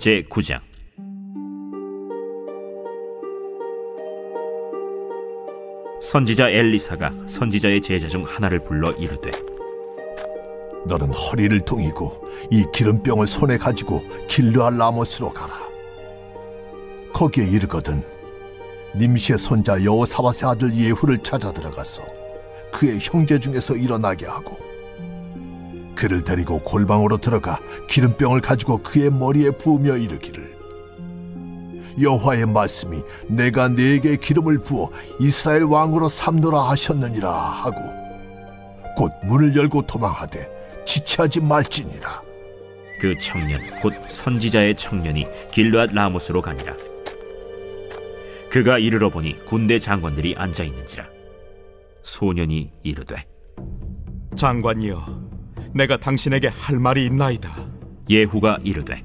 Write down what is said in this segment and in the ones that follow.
제9장. 선지자 엘리사가 선지자의 제자 중 하나를 불러 이르되, 너는 허리를 동이고 이 기름병을 손에 가지고 길르앗 라모스로 가라. 거기에 이르거든 님시의 손자 여호사밧의 아들 예후를 찾아 들어가서 그의 형제 중에서 일어나게 하고, 그를 데리고 골방으로 들어가 기름병을 가지고 그의 머리에 부으며 이르기를, 여호와의 말씀이 내가 네게 기름을 부어 이스라엘 왕으로 삼노라 하셨느니라 하고, 곧 문을 열고 도망하되 지체하지 말지니라. 그 청년 곧 선지자의 청년이 길르앗 라모스로 가니라. 그가 이르러 보니 군대 장관들이 앉아 있는지라. 소년이 이르되, 장관이여, 내가 당신에게 할 말이 있나이다. 예후가 이르되,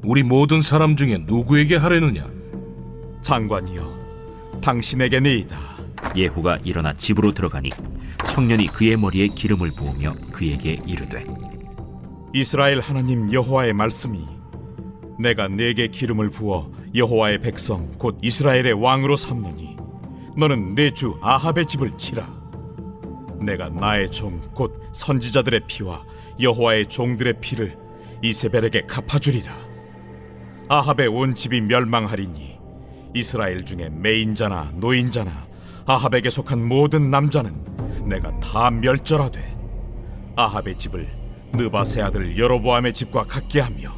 우리 모든 사람 중에 누구에게 하려느냐? 장관이여, 당신에게니이다. 예후가 일어나 집으로 들어가니 청년이 그의 머리에 기름을 부으며 그에게 이르되, 이스라엘 하나님 여호와의 말씀이 내가 네게 기름을 부어 여호와의 백성 곧 이스라엘의 왕으로 삼느니 너는 내 주 아합의 집을 치라. 내가 나의 종 곧 선지자들의 피와 여호와의 종들의 피를 이세벨에게 갚아주리라. 아합의 온 집이 멸망하리니 이스라엘 중에 매인자나 노인자나 아합에게 속한 모든 남자는 내가 다 멸절하되 아합의 집을 느바세 아들 여로보암의 집과 같게 하며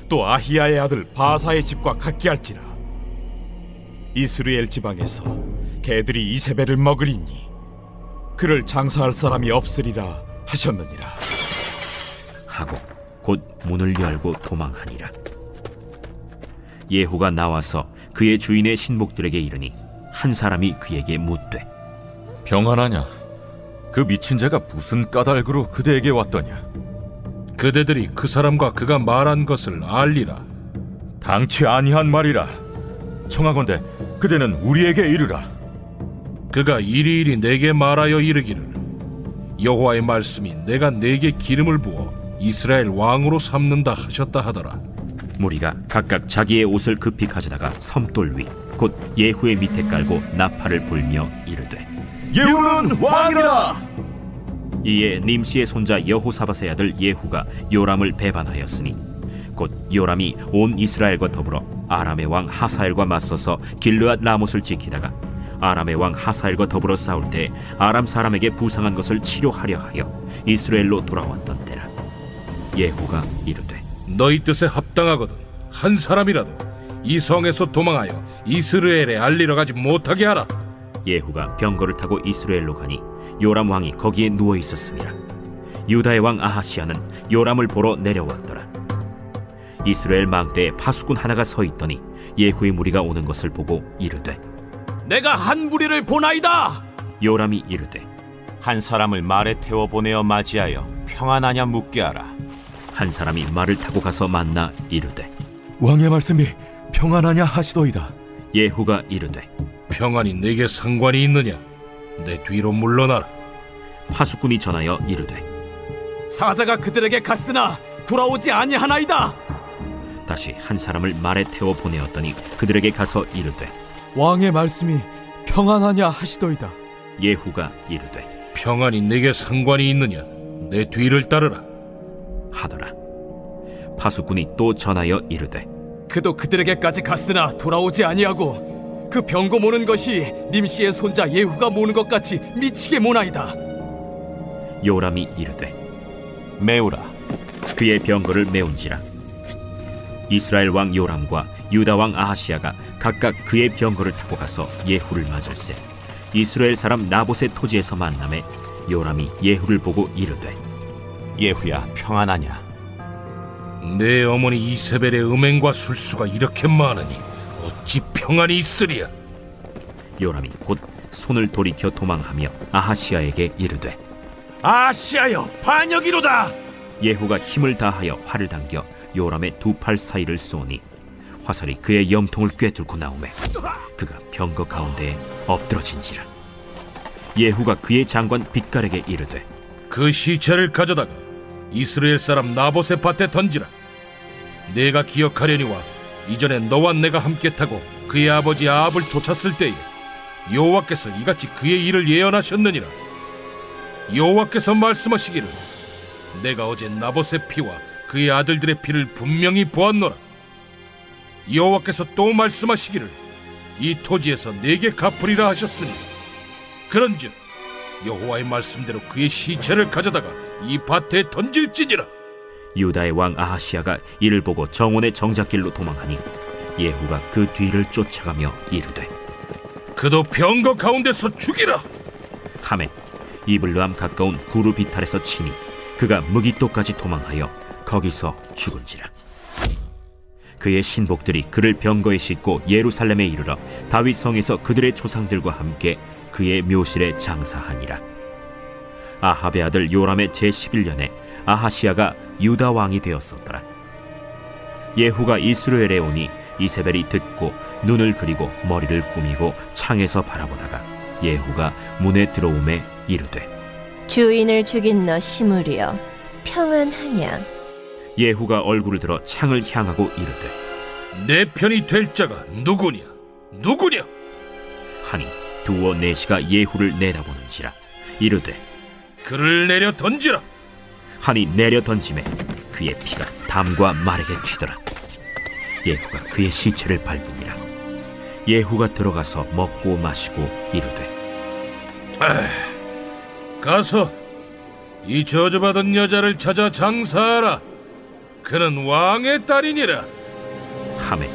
또 아히야의 아들 바사의 집과 같게 할지라. 이스라엘 지방에서 개들이 이세벨을 먹으리니 그를 장사할 사람이 없으리라 하셨느니라 하고 곧 문을 열고 도망하니라. 예후가 나와서 그의 주인의 신복들에게 이르니 한 사람이 그에게 묻되, 평안하냐? 그 미친 자가 무슨 까닭으로 그대에게 왔더냐? 그대들이 그 사람과 그가 말한 것을 알리라. 당치 아니한 말이라. 청하건대 그대는 우리에게 이르라. 그가 이리이리 내게 말하여 이르기를, 여호와의 말씀이 내가 네게 기름을 부어 이스라엘 왕으로 삼는다 하셨다 하더라. 무리가 각각 자기의 옷을 급히 가져다가 섬돌 위 곧 예후의 밑에 깔고 나팔을 불며 이르되, 예후는 왕이라. 이에 님시의 손자 여호사밧의 아들 예후가 요람을 배반하였으니 곧 요람이 온 이스라엘과 더불어 아람의 왕 하사엘과 맞서서 길르앗 라못을 지키다가 아람의 왕 하사엘과 더불어 싸울 때 아람 사람에게 부상한 것을 치료하려 하여 이스라엘로 돌아왔던 때라. 예후가 이르되, 너희 뜻에 합당하거든 한 사람이라도 이 성에서 도망하여 이스라엘에 알리러 가지 못하게 하라. 예후가 병거를 타고 이스라엘로 가니 요람 왕이 거기에 누워 있었습니다. 유다의 왕 아하시야는 요람을 보러 내려왔더라. 이스라엘 망대에 파수꾼 하나가 서 있더니 예후의 무리가 오는 것을 보고 이르되, 내가 한 무리를 보나이다. 요람이 이르되, 한 사람을 말에 태워 보내어 맞이하여 평안하냐 묻게 하라. 한 사람이 말을 타고 가서 만나 이르되, 왕의 말씀이 평안하냐 하시도이다. 예후가 이르되, 평안이 내게 상관이 있느냐? 내 뒤로 물러나라. 파수꾼이 전하여 이르되, 사자가 그들에게 갔으나 돌아오지 아니하나이다. 다시 한 사람을 말에 태워 보내었더니 그들에게 가서 이르되, 왕의 말씀이 평안하냐 하시도이다. 예후가 이르되, 평안이 내게 상관이 있느냐? 내 뒤를 따르라 하더라. 파수꾼이 또 전하여 이르되, 그도 그들에게까지 갔으나 돌아오지 아니하고 그 병거 모는 것이 님시의 손자 예후가 모는 것 같이 미치게 모나이다. 요람이 이르되, 메우라. 그의 병거를 메운지라. 이스라엘 왕 요람과 유다 왕 아하시야가 각각 그의 병거를 타고 가서 예후를 맞을세 이스라엘 사람 나봇의 토지에서 만나매 요람이 예후를 보고 이르되, 예후야, 평안하냐? 내 어머니 이세벨의 음행과 술수가 이렇게 많으니 어찌 평안이 있으리야? 요람이 곧 손을 돌이켜 도망하며 아하시야에게 이르되, 아하시야여, 반역이로다. 예후가 힘을 다하여 활을 당겨 요람의 두 팔 사이를 쏘니 화살이 그의 염통을 꿰뚫고 나오매 그가 병거 가운데에 엎드러진지라. 예후가 그의 장관 빗갈에게 이르되, 그 시체를 가져다가 이스라엘 사람 나봇의 밭에 던지라. 내가 기억하려니와 이전에 너와 내가 함께 타고 그의 아버지 아합을 쫓았을 때에 여호와께서 이같이 그의 일을 예언하셨느니라. 여호와께서 말씀하시기를 내가 어제 나봇의 피와 그의 아들들의 피를 분명히 보았노라. 여호와께서 또 말씀하시기를 이 토지에서 내게 갚으리라 하셨으니 그런즉 여호와의 말씀대로 그의 시체를 가져다가 이 밭에 던질지니라. 유다의 왕 아하시야가 이를 보고 정원의 정작길로 도망하니 예후가 그 뒤를 쫓아가며 이르되 그도 병거 가운데서 죽이라 하매 이블르함 가까운 구르 비탈에서 치니 그가 무기토까지 도망하여 거기서 죽은지라. 그의 신복들이 그를 병거에 싣고 예루살렘에 이르러 다윗 성에서 그들의 조상들과 함께 그의 묘실에 장사하니라. 아합의 아들 요람의 제11년에 아하시야가 유다 왕이 되었었더라. 예후가 이스라엘에 오니 이세벨이 듣고 눈을 그리고 머리를 꾸미고 창에서 바라보다가 예후가 문에 들어오매 이르되 주인을 죽인 너 시므리여 평안하냐. 예후가 얼굴을 들어 창을 향하고 이르되 내 편이 될 자가 누구냐 하니 두어 내시가 예후를 내다보는지라. 이르되 그를 내려 던지라 하니 내려 던짐에 그의 피가 담과 말에게 튀더라. 예후가 그의 시체를 밟으니라. 예후가 들어가서 먹고 마시고 이르되 가서 이 저주받은 여자를 찾아 장사하라. 그는 왕의 딸이니라. 하매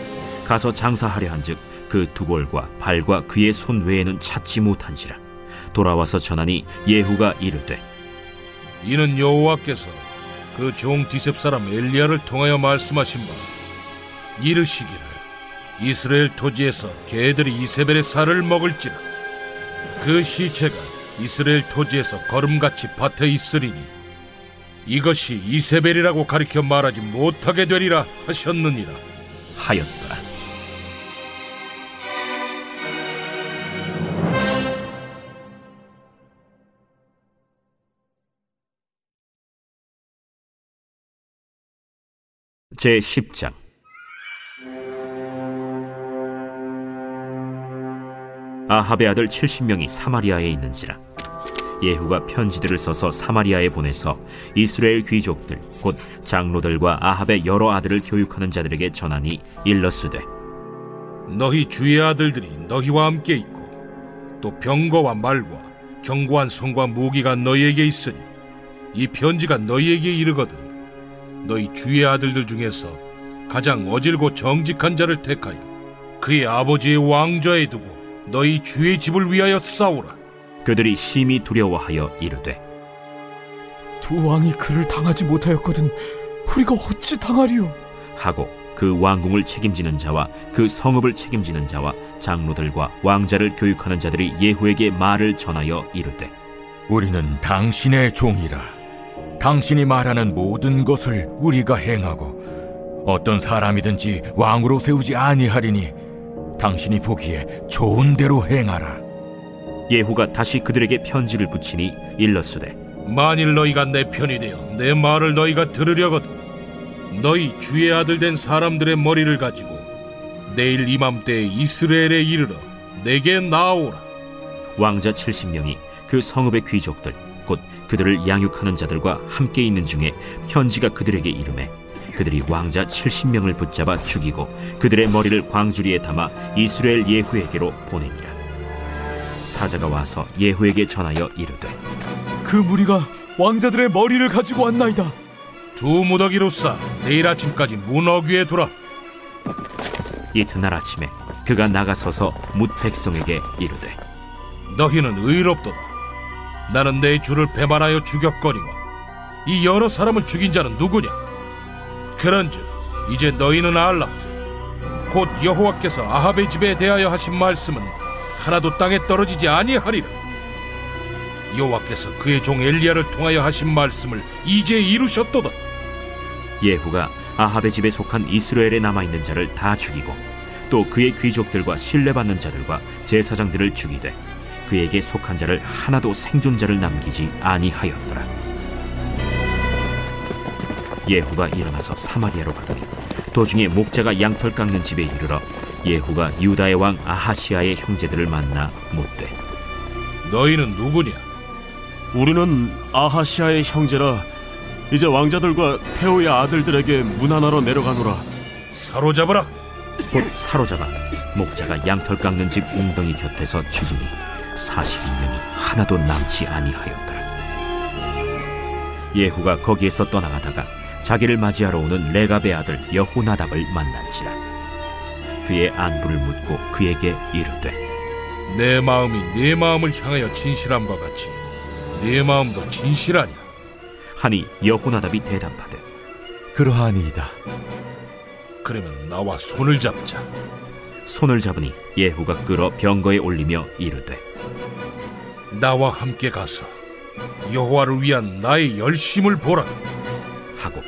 가서 장사하려 한즉 그 두볼과 발과 그의 손 외에는 찾지 못한지라. 돌아와서 전하니 예후가 이르되 이는 여호와께서 그 종 디셉 사람 엘리야를 통하여 말씀하신 바 이르시기를 이스라엘 토지에서 개들이 이세벨의 살을 먹을지라. 그 시체가 이스라엘 토지에서 거름같이 밭에 있으리니 이것이 이세벨이라고 가리켜 말하지 못하게 되리라 하셨느니라 하였더라. 제10장. 아합의 아들 70명이 사마리아에 있는지라. 예후가 편지들을 써서 사마리아에 보내서 이스라엘 귀족들 곧 장로들과 아합의 여러 아들을 교육하는 자들에게 전하니 일러스되 너희 주의 아들들이 너희와 함께 있고 또 병거와 말과 견고한 성과 무기가 너희에게 있으니 이 편지가 너희에게 이르거든 너희 주의 아들들 중에서 가장 어질고 정직한 자를 택하여 그의 아버지의 왕좌에 두고 너희 주의 집을 위하여 싸우라. 그들이 심히 두려워하여 이르되 두 왕이 그를 당하지 못하였거든 우리가 어찌 당하리요 하고 그 왕궁을 책임지는 자와 그 성읍을 책임지는 자와 장로들과 왕자를 교육하는 자들이 예후에게 말을 전하여 이르되 우리는 당신의 종이라. 당신이 말하는 모든 것을 우리가 행하고 어떤 사람이든지 왕으로 세우지 아니하리니 당신이 보기에 좋은 대로 행하라. 예후가 다시 그들에게 편지를 붙이니 일렀으되 만일 너희가 내 편이 되어 내 말을 너희가 들으려거든 너희 주의 아들 된 사람들의 머리를 가지고 내일 이맘때에 이스라엘에 이르러 내게 나오라. 왕자 70명이 그 성읍의 귀족들 곧 그들을 양육하는 자들과 함께 있는 중에 편지가 그들에게 이르매 그들이 왕자 70명을 붙잡아 죽이고 그들의 머리를 광주리에 담아 이스라엘 예후에게로 보내니라. 사자가 와서 예후에게 전하여 이르되 그 무리가 왕자들의 머리를 가지고 왔나이다. 두 무더기로 싸 내일 아침까지 문 어귀에 두라. 이튿날 아침에 그가 나가서서 뭇 백성에게 이르되 너희는 의롭도다. 나는 내 주를 배반하여 죽였거니와 이 여러 사람을 죽인 자는 누구냐? 그런즉 이제 너희는 알라. 곧 여호와께서 아합의 집에 대하여 하신 말씀은 하나도 땅에 떨어지지 아니하리라. 여호와께서 그의 종 엘리야를 통하여 하신 말씀을 이제 이루셨도다. 예후가 아합의 집에 속한 이스라엘에 남아있는 자를 다 죽이고 또 그의 귀족들과 신뢰받는 자들과 제사장들을 죽이되 그에게 속한 자를 하나도 생존자를 남기지 아니하였더라. 예후가 일어나서 사마리아로 가더니 도중에 목자가 양털 깎는 집에 이르러 예후가 유다의 왕 아하시아의 형제들을 만나 묻되 너희는 누구냐? 우리는 아하시아의 형제라. 이제 왕자들과 페오의 아들들에게 문안하러 내려가노라. 사로잡아라. 곧 사로잡아 목자가 양털 깎는 집 웅덩이 곁에서 죽이니 40인명이 하나도 남지 아니하였더라. 예후가 거기에서 떠나가다가 자기를 맞이하러 오는 레갑의 아들 여호나답을 만난지라. 그의 안부를 묻고 그에게 이르되 내 마음이 네 마음을 향하여 진실함과 같이 네 마음도 진실하냐? 하니 여호나답이 대답하되 그러하니이다. 그러면 나와 손을 잡자. 손을 잡으니 예후가 끌어 병거에 올리며 이르되 나와 함께 가서 여호와를 위한 나의 열심을 보라. 하고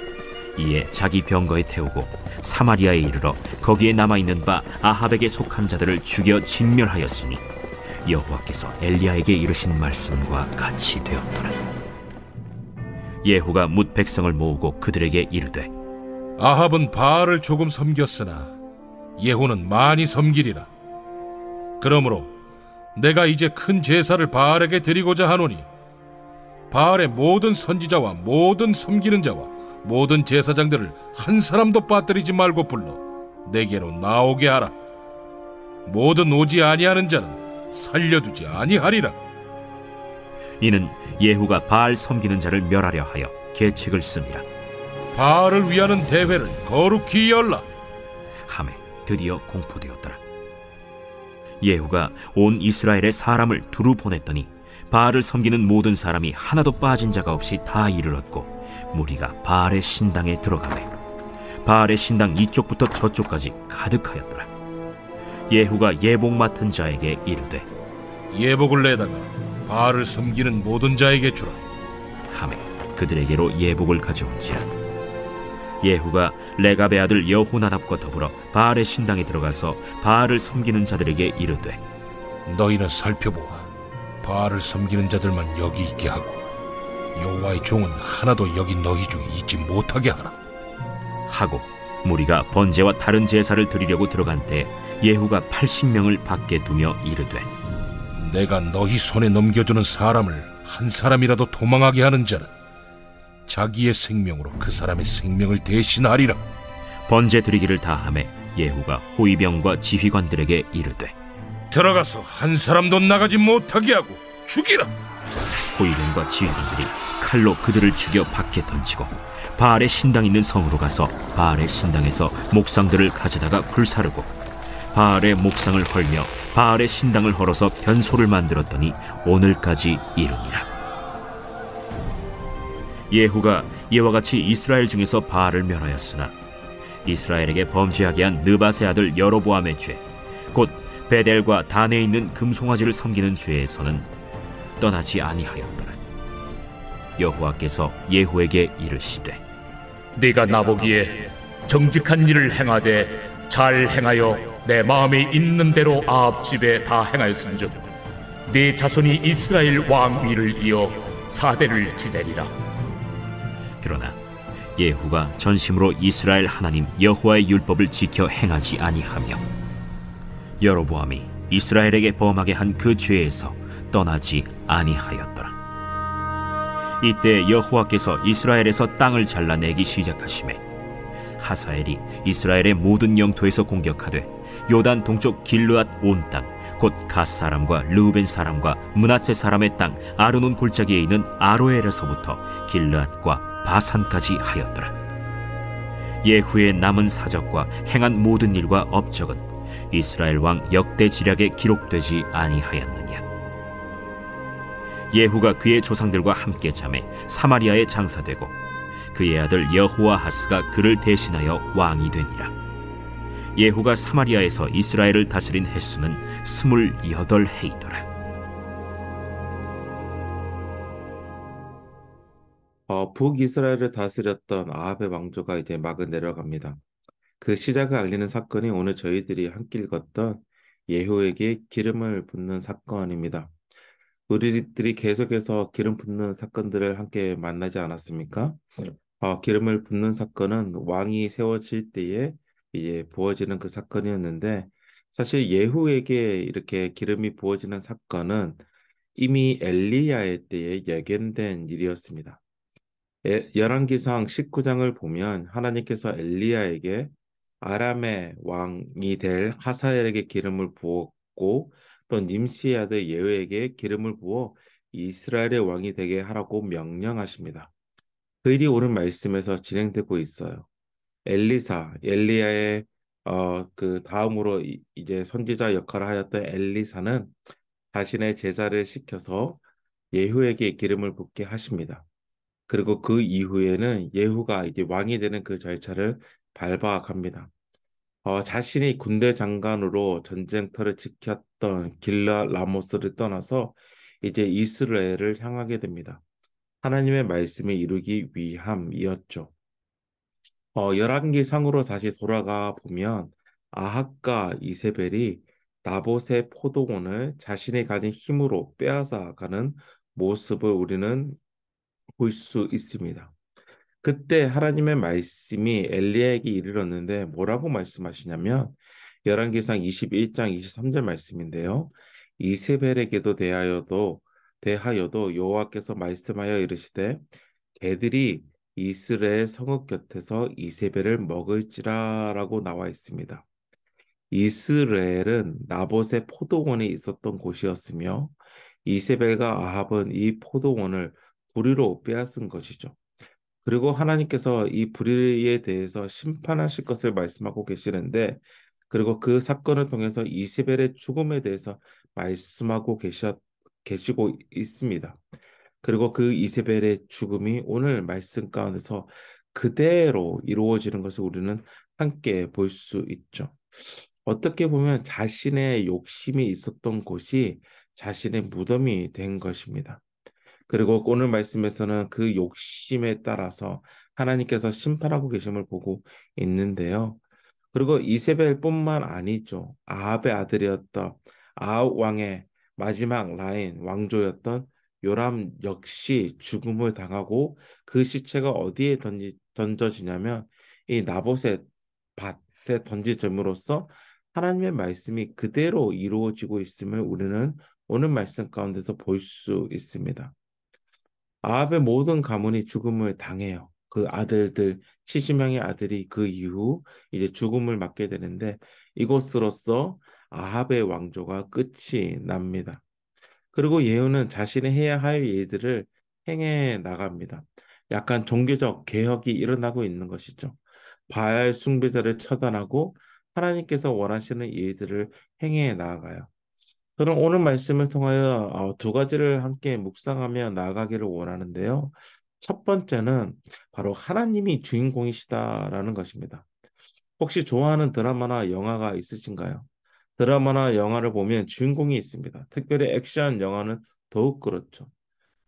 이에 자기 병거에 태우고 사마리아에 이르러 거기에 남아있는 바 아합에게 속한 자들을 죽여 진멸하였으니 여호와께서 엘리야에게 이르신 말씀과 같이 되었더라. 예후가 뭇 백성을 모으고 그들에게 이르되 아합은 바알을 조금 섬겼으나 예후는 많이 섬기리라. 그러므로 내가 이제 큰 제사를 바알에게 드리고자 하노니 바알의 모든 선지자와 모든 섬기는 자와 모든 제사장들을 한 사람도 빠뜨리지 말고 불러 내게로 나오게 하라. 모든 오지 아니하는 자는 살려두지 아니하리라. 이는 예후가 바알 섬기는 자를 멸하려 하여 계책을 씁니다. 바알을 위하는 대회를 거룩히 열라. 하매 드디어 공포되었더라. 예후가 온 이스라엘의 사람을 두루 보냈더니 바알을 섬기는 모든 사람이 하나도 빠진 자가 없이 다 이르렀고 무리가 바알의 신당에 들어가매 바알의 신당 이쪽부터 저쪽까지 가득하였더라. 예후가 예복 맡은 자에게 이르되 예복을 내다가 바알을 섬기는 모든 자에게 주라. 하매 그들에게로 예복을 가져온지라. 예후가 레갑의 아들 여호나답과 더불어 바알의 신당에 들어가서 바알을 섬기는 자들에게 이르되 너희는 살펴보아 바알을 섬기는 자들만 여기 있게 하고 여호와의 종은 하나도 여기 너희 중에 있지 못하게 하라. 하고 무리가 번제와 다른 제사를 드리려고 들어간 때 예후가 80명을 밖에 두며 이르되 내가 너희 손에 넘겨주는 사람을 한 사람이라도 도망하게 하는 자는 자기의 생명으로 그 사람의 생명을 대신하리라. 번제 드리기를 다하매 예후가 호위병과 지휘관들에게 이르되 들어가서 한 사람도 나가지 못하게 하고 죽이라. 호위병과 지휘관들이 칼로 그들을 죽여 밖에 던지고 바알의 신당 있는 성으로 가서 바알의 신당에서 목상들을 가져다가 불사르고 바알의 목상을 헐며 바알의 신당을 헐어서 변소를 만들었더니 오늘까지 이르니라. 예후가 이와 같이 이스라엘 중에서 바알을 멸하였으나 이스라엘에게 범죄하게 한 느밧의 아들 여로보암의 죄, 곧 베델과 단에 있는 금송아지를 섬기는 죄에서는 떠나지 아니하였더라. 여호와께서 예후에게 이르시되 네가 나보기에 정직한 일을 행하되 잘 행하여 내 마음에 있는 대로 아합 집에 다 행하였은즉 네 자손이 이스라엘 왕 위를 이어 사대를 지내리라. 그러나 예후가 전심으로 이스라엘 하나님 여호와의 율법을 지켜 행하지 아니하며 여로보암이 이스라엘에게 범하게 한 그 죄에서 떠나지 아니하였더라. 이때 여호와께서 이스라엘에서 땅을 잘라내기 시작하시매 하사엘이 이스라엘의 모든 영토에서 공격하되 요단 동쪽 길르앗 온 땅 곧 갓 사람과 르우벤 사람과 므낫세 사람의 땅 아르논 골짜기에 있는 아로엘에서부터 길르앗과 바산까지 하였더라. 예후의 남은 사적과 행한 모든 일과 업적은 이스라엘 왕 역대 지략에 기록되지 아니하였느냐. 예후가 그의 조상들과 함께 잠에 사마리아에 장사되고 그의 아들 여호아하스가 그를 대신하여 왕이 되니라. 예후가 사마리아에서 이스라엘을 다스린 횟수는 28해이더라. 북이스라엘을 다스렸던 아합의 왕조가 이제 막을 내려갑니다. 그 시작을 알리는 사건이 오늘 저희들이 함께 읽었던 예후에게 기름을 붓는 사건입니다. 우리들이 계속해서 기름 붓는 사건들을 함께 만나지 않았습니까? 기름을 붓는 사건은 왕이 세워질 때에 이제 부어지는 그 사건이었는데 사실 예후에게 이렇게 기름이 부어지는 사건은 이미 엘리야의 때에 예견된 일이었습니다. 열왕기상 19장을 보면 하나님께서 엘리야에게 아람의 왕이 될 하사엘에게 기름을 부었고 또 님시의 아들 예후에게 기름을 부어 이스라엘의 왕이 되게 하라고 명령하십니다. 그 일이 오늘 말씀에서 진행되고 있어요. 엘리야의 그 다음으로 이제 선지자 역할을 하였던 엘리사는 자신의 제자를 시켜서 예후에게 기름을 붓게 하십니다. 그리고 그 이후에는 예후가 이제 왕이 되는 그 절차를 밟아갑니다. 자신이 군대 장관으로 전쟁터를 지켰던 길라 라모스를 떠나서 이제 이스라엘을 향하게 됩니다. 하나님의 말씀을 이루기 위함이었죠. 열왕기상으로 다시 돌아가 보면 아합과 이세벨이 나봇의 포도원을 자신이 가진 힘으로 빼앗아 가는 모습을 우리는 볼 수 있습니다. 그때 하나님의 말씀이 엘리야에게 이르렀는데 뭐라고 말씀하시냐면 열왕기상 21장 23절 말씀인데요. 이세벨에게도 대하여도 여호와께서 말씀하여 이르시되 개들이 이스라엘 성읍 곁에서 이세벨을 먹을지라라고 나와 있습니다. 이스라엘은 나봇의 포도원이 있었던 곳이었으며 이세벨과 아합은 이 포도원을 불의로 빼앗은 것이죠. 그리고 하나님께서 이 불의에 대해서 심판하실 것을 말씀하고 계시는데 그리고 그 사건을 통해서 이세벨의 죽음에 대해서 말씀하고 계시고 있습니다. 그리고 그 이세벨의 죽음이 오늘 말씀 가운데서 그대로 이루어지는 것을 우리는 함께 볼 수 있죠. 어떻게 보면 자신의 욕심이 있었던 곳이 자신의 무덤이 된 것입니다. 그리고 오늘 말씀에서는 그 욕심에 따라서 하나님께서 심판하고 계심을 보고 있는데요. 그리고 이세벨뿐만 아니죠. 아합의 아들이었던 아합 왕의 마지막 라인 왕조였던 요람 역시 죽음을 당하고 그 시체가 어디에 던져지냐면 이 나봇의 밭에 던지점으로써 하나님의 말씀이 그대로 이루어지고 있음을 우리는 오늘 말씀 가운데서 볼 수 있습니다. 아합의 모든 가문이 죽음을 당해요. 그 아들들 70명의 아들이 그 이후 이제 죽음을 맞게 되는데 이것으로써 아합의 왕조가 끝이 납니다. 그리고 예후는 자신이 해야 할 일들을 행해 나갑니다. 약간 종교적 개혁이 일어나고 있는 것이죠. 바알 숭배자를 처단하고 하나님께서 원하시는 일들을 행해 나아가요. 저는 오늘 말씀을 통하여 두 가지를 함께 묵상하며 나아가기를 원하는데요. 첫 번째는 바로 하나님이 주인공이시다라는 것입니다. 혹시 좋아하는 드라마나 영화가 있으신가요? 드라마나 영화를 보면 주인공이 있습니다. 특별히 액션 영화는 더욱 그렇죠.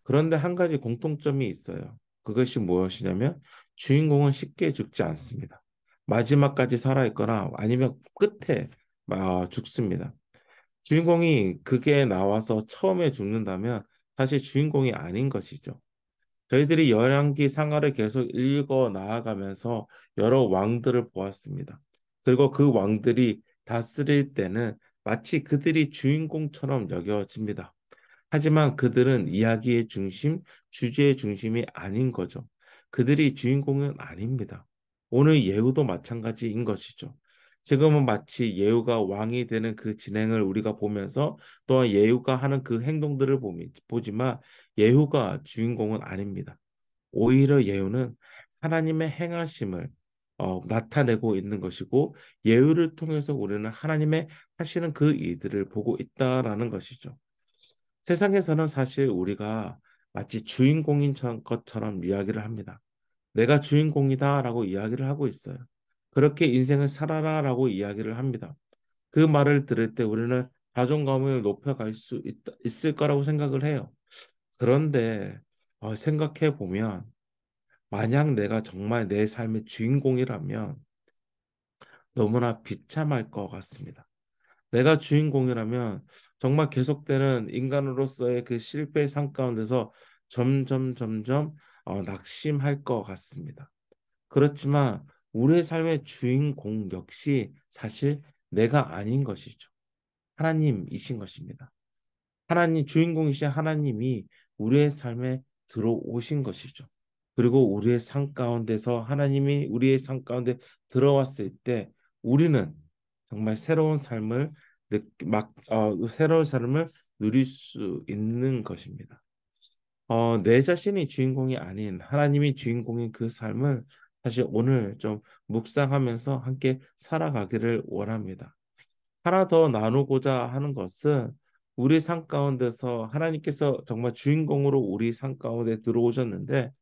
그런데 한 가지 공통점이 있어요. 그것이 무엇이냐면 주인공은 쉽게 죽지 않습니다. 마지막까지 살아있거나 아니면 끝에 죽습니다. 주인공이 극에 나와서 처음에 죽는다면 사실 주인공이 아닌 것이죠. 저희들이 열왕기 상하를 계속 읽어 나아가면서 여러 왕들을 보았습니다. 그리고 그 왕들이 다스릴 때는 마치 그들이 주인공처럼 여겨집니다. 하지만 그들은 이야기의 중심, 주제의 중심이 아닌 거죠. 그들이 주인공은 아닙니다. 오늘 예후도 마찬가지인 것이죠. 지금은 마치 예후가 왕이 되는 그 진행을 우리가 보면서 또한 예후가 하는 그 행동들을 보지만 예후가 주인공은 아닙니다. 오히려 예후는 하나님의 행하심을 나타내고 있는 것이고 예후를 통해서 우리는 하나님의 하시는 그 일들을 보고 있다라는 것이죠. 세상에서는 사실 우리가 마치 주인공인 것처럼 이야기를 합니다. 내가 주인공이다라고 이야기를 하고 있어요. 그렇게 인생을 살아라라고 이야기를 합니다. 그 말을 들을 때 우리는 자존감을 높여갈 수 있을 거라고 생각을 해요. 그런데 생각해 보면 만약 내가 정말 내 삶의 주인공이라면 너무나 비참할 것 같습니다. 내가 주인공이라면 정말 계속되는 인간으로서의 그 실패의 상 가운데서 점점 낙심할 것 같습니다. 그렇지만 우리의 삶의 주인공 역시 사실 내가 아닌 것이죠. 하나님이신 것입니다. 하나님 주인공이신 하나님이 우리의 삶에 들어오신 것이죠. 그리고 우리의 삶 가운데서 하나님이 우리의 삶 가운데 들어왔을 때 우리는 정말 새로운 삶을 누릴 수 있는 것입니다. 내 자신이 주인공이 아닌 하나님이 주인공인 그 삶을 사실 오늘 좀 묵상하면서 함께 살아가기를 원합니다. 하나 더 나누고자 하는 것은 우리 삶 가운데서 하나님께서 정말 주인공으로 우리 삶 가운데 들어오셨는데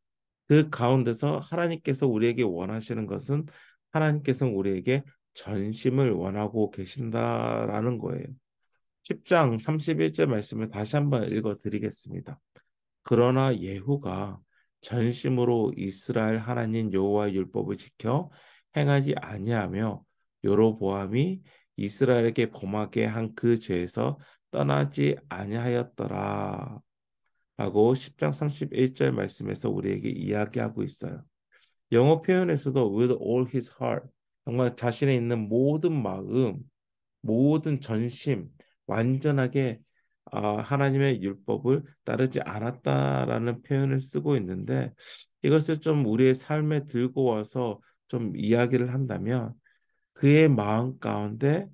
그 가운데서 하나님께서 우리에게 원하시는 것은 하나님께서 우리에게 전심을 원하고 계신다라는 거예요. 10장 31절 말씀을 다시 한번 읽어 드리겠습니다. 그러나 예후가 전심으로 이스라엘 하나님 여호와의 율법을 지켜 행하지 아니하며 여로보암이 이스라엘에게 범하게 한 그 죄에서 떠나지 아니하였더라. 라고 10장 31절 말씀에서 우리에게 이야기하고 있어요. 영어 표현에서도 with all his heart, 정말 자신에 있는 모든 마음, 모든 전심, 완전하게 하나님의 율법을 따르지 않았다라는 표현을 쓰고 있는데 이것을 좀 우리의 삶에 들고 와서 좀 이야기를 한다면 그의 마음 가운데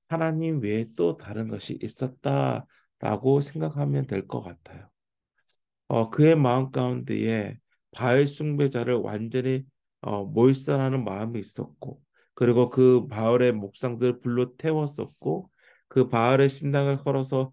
하나님 외에 또 다른 것이 있었다라고 생각하면 될 것 같아요. 그의 마음 가운데에 바알 숭배자를 완전히 몰살하는 마음이 있었고, 그리고 그 바알의 목상들을 불로 태웠었고, 그 바알의 신당을 헐어서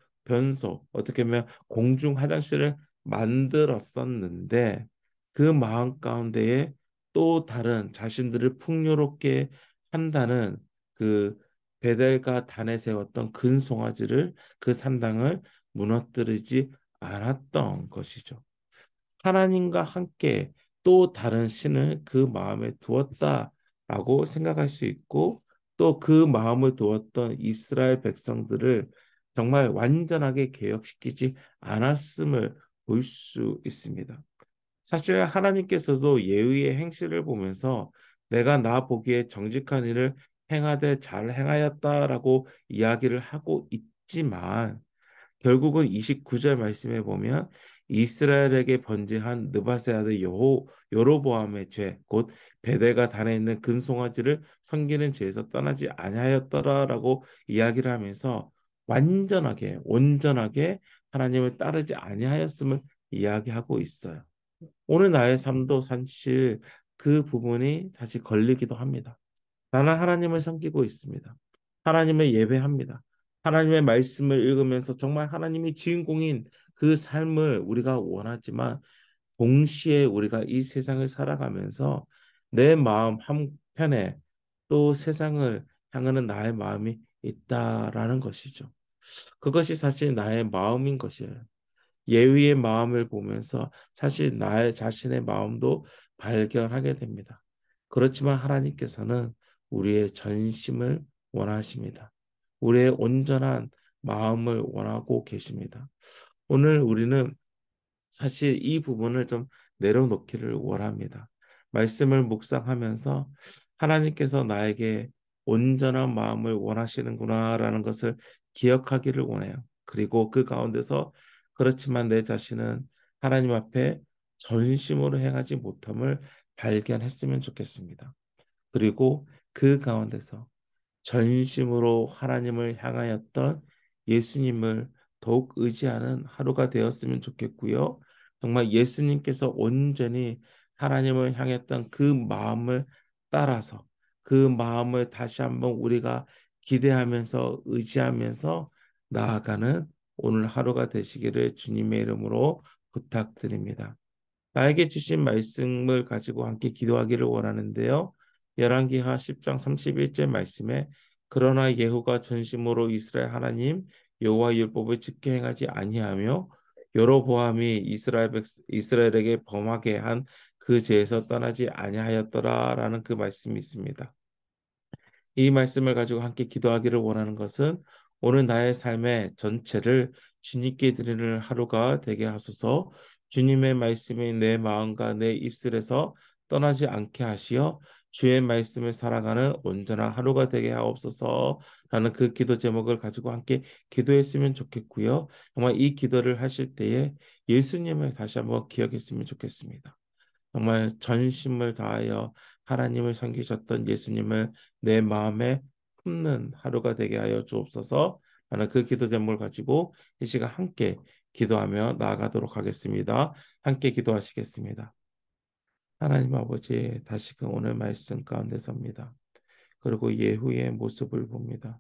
어떻게 보면 공중 화장실을 만들었었는데, 그 마음 가운데에 또 다른 자신들을 풍요롭게 한다는 그 베델과 단에 세웠던 근송아지를 그 산당을 무너뜨리지 않았던 것이죠. 하나님과 함께 또 다른 신을 그 마음에 두었다라고 생각할 수 있고 또 그 마음을 두었던 이스라엘 백성들을 정말 완전하게 개혁시키지 않았음을 볼 수 있습니다. 사실 하나님께서도 예후의 행실을 보면서 내가 나 보기에 정직한 일을 행하되 잘 행하였다라고 이야기를 하고 있지만 결국은 29절 말씀에 보면 이스라엘에게 번제한 느바세 아들 여로보암의 죄, 곧 베델과 단에 있는 금송아지를 섬기는 죄에서 떠나지 아니하였더라라고 이야기를 하면서 온전하게 하나님을 따르지 아니하였음을 이야기하고 있어요. 오늘 나의 삶도 사실 그 부분이 다시 걸리기도 합니다. 나는 하나님을 섬기고 있습니다. 하나님을 예배합니다. 하나님의 말씀을 읽으면서 정말 하나님이 주인공인 그 삶을 우리가 원하지만 동시에 우리가 이 세상을 살아가면서 내 마음 한편에 또 세상을 향하는 나의 마음이 있다라는 것이죠. 그것이 사실 나의 마음인 것이에요. 예위의 마음을 보면서 사실 나의 자신의 마음도 발견하게 됩니다. 그렇지만 하나님께서는 우리의 전심을 원하십니다. 우리의 온전한 마음을 원하고 계십니다. 오늘 우리는 사실 이 부분을 좀 내려놓기를 원합니다. 말씀을 묵상하면서 하나님께서 나에게 온전한 마음을 원하시는구나라는 것을 기억하기를 원해요. 그리고 그 가운데서 그렇지만 내 자신은 하나님 앞에 전심으로 행하지 못함을 발견했으면 좋겠습니다. 그리고 그 가운데서 전심으로 하나님을 향하였던 예수님을 더욱 의지하는 하루가 되었으면 좋겠고요. 정말 예수님께서 온전히 하나님을 향했던 그 마음을 따라서 그 마음을 다시 한번 우리가 기대하면서 의지하면서 나아가는 오늘 하루가 되시기를 주님의 이름으로 부탁드립니다. 나에게 주신 말씀을 가지고 함께 기도하기를 원하는데요. 열왕기하 10장 31절 말씀에 그러나 예후가 전심으로 이스라엘 하나님 여호와 율법을 지켜 행하지 아니하며 여로보암이 이스라엘에게 범하게 한 그 죄에서 떠나지 아니하였더라라는 그 말씀이 있습니다. 이 말씀을 가지고 함께 기도하기를 원하는 것은 오늘 나의 삶의 전체를 주님께 드리는 하루가 되게 하소서. 주님의 말씀이 내 마음과 내 입술에서 떠나지 않게 하시어 주의 말씀을 살아가는 온전한 하루가 되게 하옵소서. 라는 그 기도 제목을 가지고 함께 기도했으면 좋겠고요. 정말 이 기도를 하실 때에 예수님을 다시 한번 기억했으면 좋겠습니다. 정말 전심을 다하여 하나님을 섬기셨던 예수님을 내 마음에 품는 하루가 되게 하여 주옵소서. 라는 그 기도 제목을 가지고 이 시간 함께 기도하며 나아가도록 하겠습니다. 함께 기도하시겠습니다. 하나님 아버지, 다시금 오늘 말씀 가운데 섭니다. 그리고 예후의 모습을 봅니다.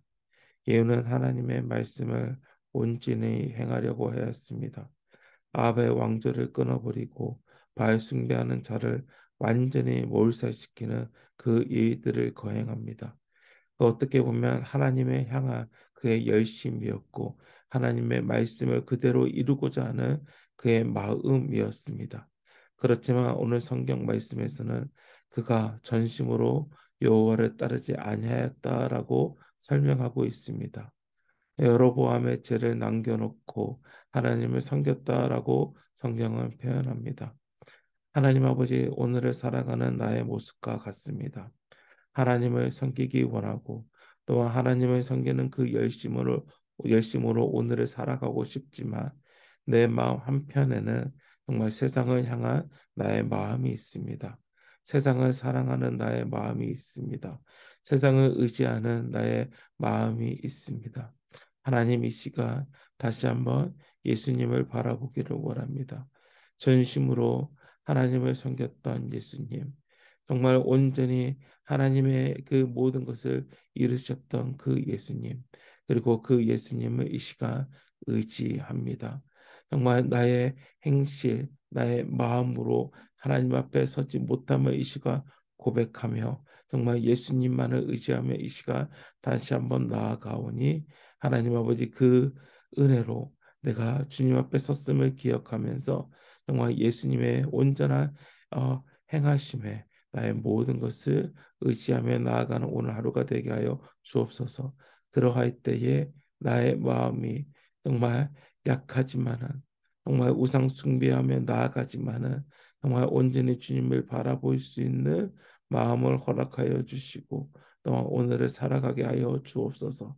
예후는 하나님의 말씀을 온전히 행하려고 하였습니다. 아합의 왕조를 끊어버리고 바알 숭배하는 자를 완전히 몰살시키는 그 일들을 거행합니다. 어떻게 보면 하나님의 향한 그의 열심이었고 하나님의 말씀을 그대로 이루고자 하는 그의 마음이었습니다. 그렇지만 오늘 성경 말씀에서는 그가 전심으로 여호와를 따르지 아니하였다라고 설명하고 있습니다. 여로보암의 죄를 남겨놓고 하나님을 섬겼다라고 성경은 표현합니다. 하나님 아버지, 오늘을 살아가는 나의 모습과 같습니다. 하나님을 섬기기 원하고 또한 하나님을 섬기는 그 열심으로 오늘을 살아가고 싶지만 내 마음 한편에는 정말 세상을 향한 나의 마음이 있습니다. 세상을 사랑하는 나의 마음이 있습니다. 세상을 의지하는 나의 마음이 있습니다. 하나님, 이 시간 다시 한번 예수님을 바라보기를 원합니다. 전심으로 하나님을 섬겼던 예수님, 정말 온전히 하나님의 그 모든 것을 이루셨던 그 예수님, 그리고 그 예수님을 이 시간 의지합니다. 정말 나의 행실, 나의 마음으로 하나님 앞에 서지 못함을 이 시간 고백하며 정말 예수님만을 의지하며 이 시간 다시 한번 나아가오니 하나님 아버지, 그 은혜로 내가 주님 앞에 섰음을 기억하면서 정말 예수님의 온전한 행하심에 나의 모든 것을 의지하며 나아가는 오늘 하루가 되게 하여 주옵소서. 그러할 때에 나의 마음이 정말 약하지만은, 정말 우상 숭배하며 나아가지만은 정말 온전히 주님을 바라볼 수 있는 마음을 허락하여 주시고 또한 오늘을 살아가게 하여 주옵소서.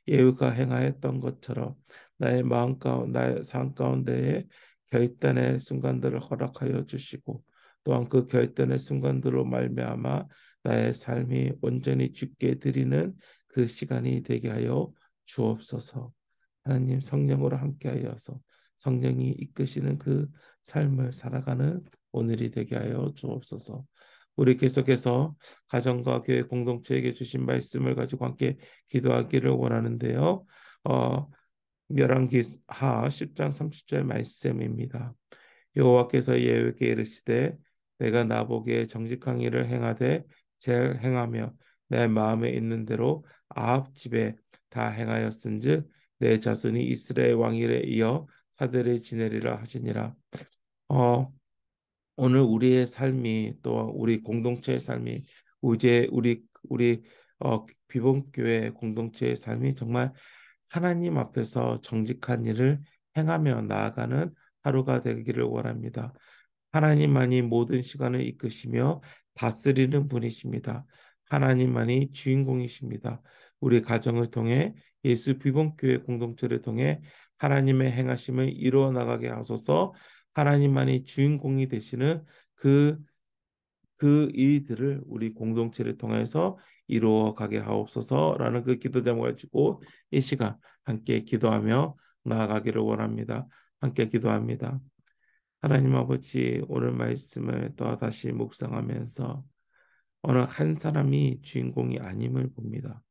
예후가 행하였던 것처럼 나의 마음 가운데, 나의 삶 가운데에 결단의 순간들을 허락하여 주시고 또한 그 결단의 순간들로 말미암아 나의 삶이 온전히 주께 드리는 그 시간이 되게 하여 주옵소서. 하나님, 성령으로 함께하여서 성령이 이끄시는 그 삶을 살아가는 오늘이 되게 하여 주옵소서. 우리 계속해서 가정과 교회 공동체에게 주신 말씀을 가지고 함께 기도하기를 원하는데요. 열왕기하 10장 30절 말씀입니다. 여호와께서 예후에게 이르시되 내가 나보기에 정직한 일을 행하되 잘 행하며 내 마음에 있는 대로 아합 집에 다 행하였은즉 내 자손이 이스라엘 왕위에 이어 사대를 지내리라 하시니라. 오늘 우리의 삶이 또 우리 공동체의 삶이 이제 우리 비본교회 공동체의 삶이 정말 하나님 앞에서 정직한 일을 행하며 나아가는 하루가 되기를 원합니다. 하나님만이 모든 시간을 이끄시며 다스리는 분이십니다. 하나님만이 주인공이십니다. 우리 가정을 통해 예수 비본교회 공동체를 통해 하나님의 행하심을 이루어 나가게 하소서. 하나님만이 주인공이 되시는 그 일들을 우리 공동체를 통해서 이루어 가게 하옵소서라는 그 기도 제목을 가지고 이 시간 함께 기도하며 나아가기를 원합니다. 함께 기도합니다. 하나님 아버지, 오늘 말씀을 또 다시 묵상하면서 어느 한 사람이 주인공이 아님을 봅니다.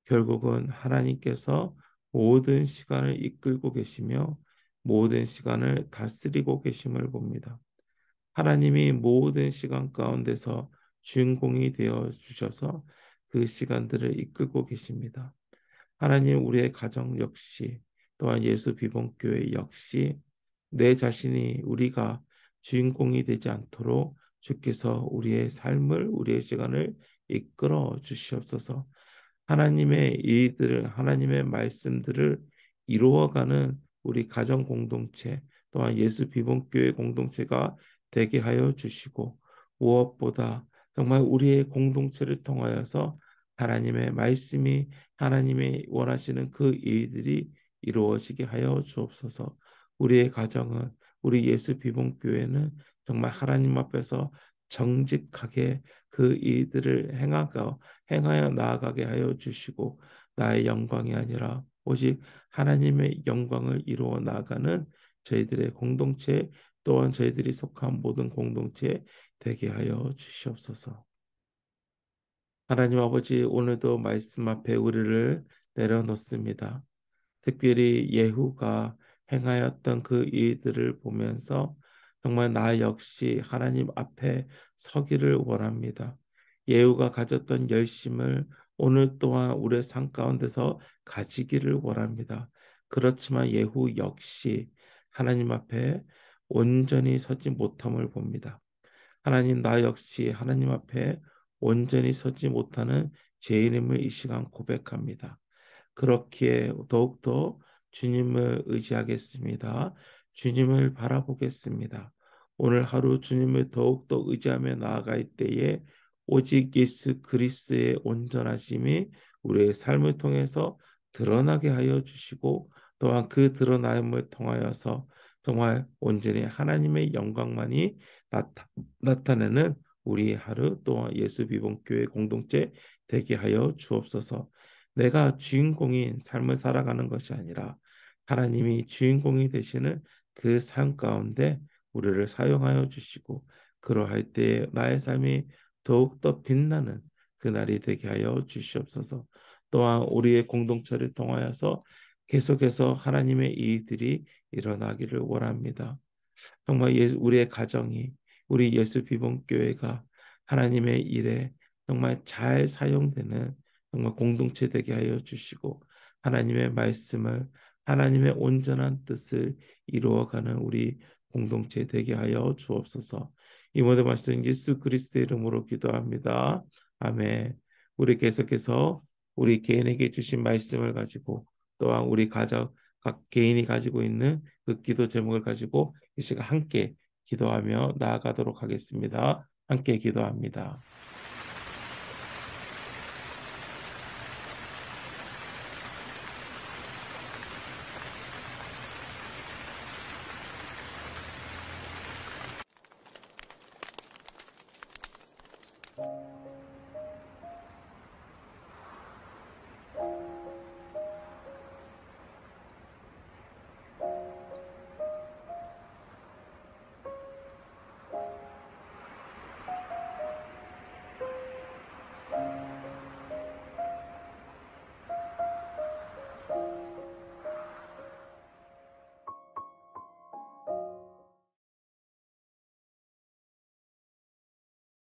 결국은 하나님께서 모든 시간을 이끌고 계시며 모든 시간을 다스리고 계심을 봅니다. 하나님이 모든 시간 가운데서 주인공이 되어 주셔서 그 시간들을 이끌고 계십니다. 하나님, 우리의 가정 역시 또한 예수 비본교회 역시 내 자신이 우리가 주인공이 되지 않도록 주께서 우리의 삶을 우리의 시간을 이끌어 주시옵소서. 하나님의 일들을 하나님의 말씀들을 이루어가는 우리 가정 공동체 또한 예수 비봉교회 공동체가 되게 하여 주시고 무엇보다 정말 우리의 공동체를 통하여서 하나님의 말씀이 하나님이 원하시는 그 일들이 이루어지게 하여 주옵소서. 우리의 가정은 우리 예수 비봉교회는 정말 하나님 앞에서 정직하게 그 일들을 행하여 나아가게 하여 주시고 나의 영광이 아니라 오직 하나님의 영광을 이루어 나가는 저희들의 공동체 또한 저희들이 속한 모든 공동체 되게 하여 주시옵소서. 하나님 아버지 오늘도 말씀 앞에 우리를 내려놓습니다. 특별히 예후가 행하였던 그 일들을 보면서 정말 나 역시 하나님 앞에 서기를 원합니다. 예후가 가졌던 열심을 오늘 또한 우리의 삶 가운데서 가지기를 원합니다. 그렇지만 예후 역시 하나님 앞에 온전히 서지 못함을 봅니다. 하나님 나 역시 하나님 앞에 온전히 서지 못하는 죄인임을 이 시간 고백합니다. 그렇기에 더욱더 주님을 의지하겠습니다. 주님을 바라보겠습니다. 오늘 하루 주님을 더욱더 의지하며 나아갈 때에 오직 예수 그리스도의 온전하심이 우리의 삶을 통해서 드러나게 하여 주시고 또한 그 드러남을 통하여서 정말 온전히 하나님의 영광만이 나타내는 우리 하루 또한 예수 비봉교회 공동체 되게 하여 주옵소서. 내가 주인공인 삶을 살아가는 것이 아니라 하나님이 주인공이 되시는 그 삶 가운데 우리를 사용하여 주시고 그러할 때 나의 삶이 더욱더 빛나는 그날이 되게 하여 주시옵소서. 또한 우리의 공동체를 통하여서 계속해서 하나님의 일들이 일어나기를 원합니다. 정말 우리의 가정이 우리 예수 비봉교회가 하나님의 일에 정말 잘 사용되는 정말 공동체 되게 하여 주시고 하나님의 말씀을 하나님의 온전한 뜻을 이루어가는 우리 공동체 되게 하여 주옵소서. 이 모든 말씀 예수 그리스도의 이름으로 기도합니다. 아멘. 우리 계속해서 우리 개인에게 주신 말씀을 가지고 또한 우리 가정 각 개인이 가지고 있는 그 기도 제목을 가지고 이 시간 함께 기도하며 나아가도록 하겠습니다. 함께 기도합니다.